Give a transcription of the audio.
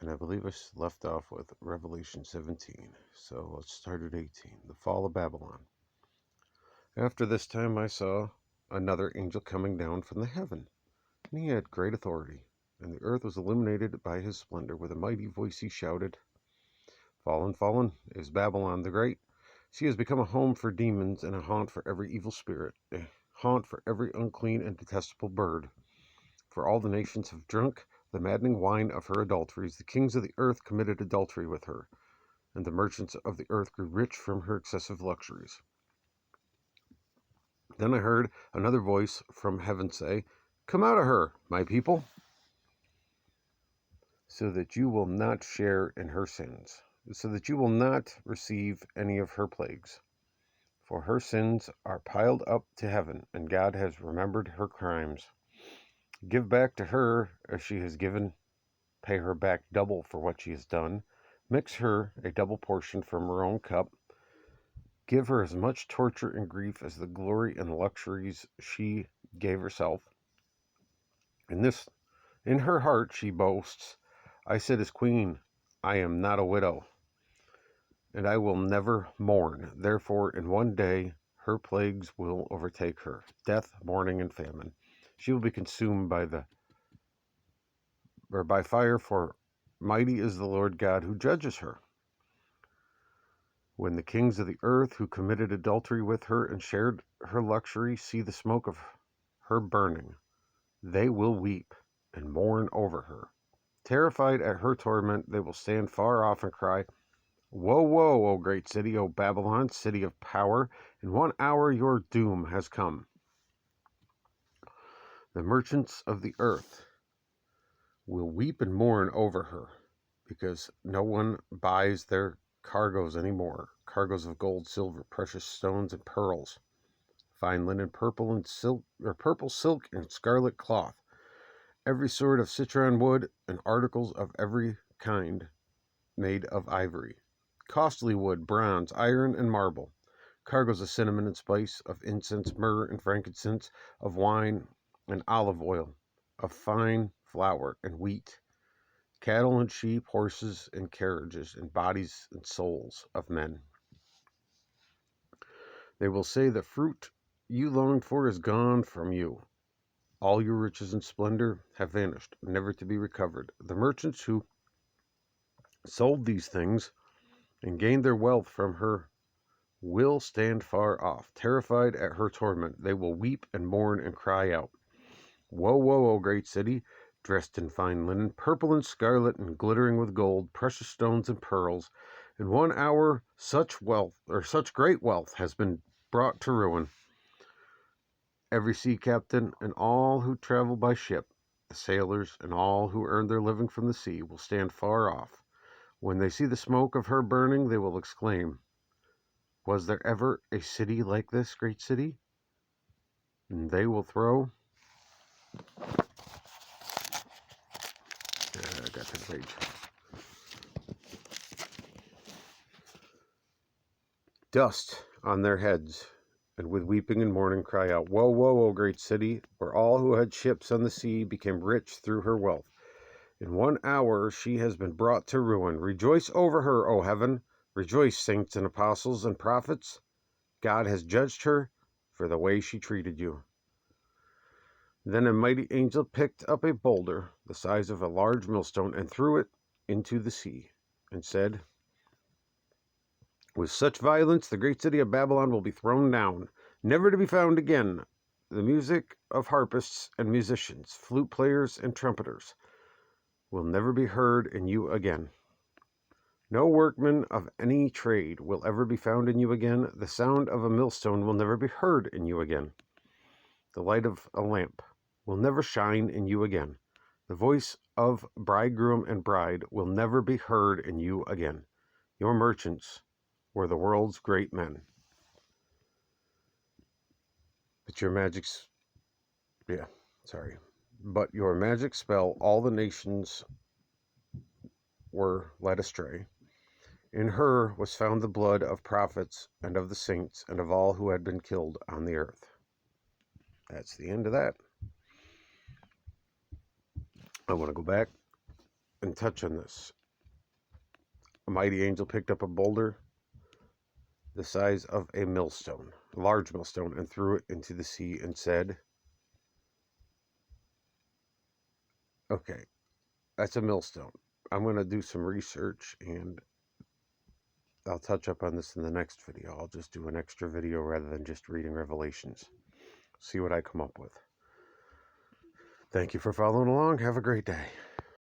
And I believe I left off with Revelation 17. So let's start at 18. The fall of Babylon. After this time I saw another angel coming down from the heaven, and he had great authority, and the earth was illuminated by his splendor. With a mighty voice he shouted, "Fallen, fallen is Babylon the Great. She has become a home for demons and a haunt for every evil spirit, a haunt for every unclean and detestable bird. For all the nations have drunk the maddening wine of her adulteries. The kings of the earth committed adultery with her, and the merchants of the earth grew rich from her excessive luxuries." Then I heard another voice from heaven say, "Come out of her, my people, so that you will not share in her sins, so that you will not receive any of her plagues. For her sins are piled up to heaven, and God has remembered her crimes. Give back to her as she has given. Pay her back double for what she has done. Mix her a double portion from her own cup. Give her as much torture and grief as the glory and luxuries she gave herself. In her heart she boasts, 'I sit as queen. I am not a widow, and I will never mourn.' Therefore, in one day her plagues will overtake her: death, mourning, and famine. She will be consumed by fire, for mighty is the Lord God who judges her. When the kings of the earth who committed adultery with her and shared her luxury see the smoke of her burning, they will weep and mourn over her. Terrified at her torment, they will stand far off and cry, 'Woe, woe, O great city, O Babylon, city of power! In 1 hour your doom has come.' The merchants of the earth will weep and mourn over her, because no one buys their cargoes anymore, cargoes of gold, silver, precious stones, and pearls, fine linen, purple silk and scarlet cloth, every sort of citron wood, and articles of every kind made of ivory, costly wood, bronze, iron, and marble, cargoes of cinnamon and spice, of incense, myrrh, and frankincense, of wine and olive oil, of fine flour and wheat, cattle and sheep, horses and carriages, and bodies and souls of men. They will say, 'The fruit you longed for is gone from you. All your riches and splendor have vanished, never to be recovered.' The merchants who sold these things and gained their wealth from her will stand far off, terrified at her torment. They will weep and mourn and cry out, 'Woe, woe, O great city, dressed in fine linen, purple and scarlet, and glittering with gold, precious stones and pearls. In 1 hour such great wealth has been brought to ruin.' Every sea captain and all who travel by ship, the sailors and all who earn their living from the sea, will stand far off. When they see the smoke of her burning, they will exclaim, 'Was there ever a city like this great city?' And they will throw I got to the page. Dust on their heads, and with weeping and mourning cry out, 'Woe, woe, O great city, where all who had ships on the sea became rich through her wealth. In 1 hour she has been brought to ruin. Rejoice over her, O heaven. Rejoice, saints and apostles and prophets. God has judged her for the way she treated you.' Then a mighty angel picked up a boulder the size of a large millstone and threw it into the sea, and said, 'With such violence the great city of Babylon will be thrown down, never to be found again. The music of harpists and musicians, flute players and trumpeters, will never be heard in you again. No workman of any trade will ever be found in you again. The sound of a millstone will never be heard in you again. The light of a lamp will never shine in you again. The voice of bridegroom and bride will never be heard in you again. Your merchants were the world's great men. But your magic spell, all the nations were led astray. In her was found the blood of prophets and of the saints and of all who had been killed on the earth." That's the end of that. I want to go back and touch on this. A mighty angel picked up a boulder the size of a millstone, a large millstone, and threw it into the sea and said, okay, that's a millstone. I'm going to do some research and I'll touch up on this in the next video. I'll just do an extra video rather than just reading Revelations. See what I come up with. Thank you for following along. Have a great day.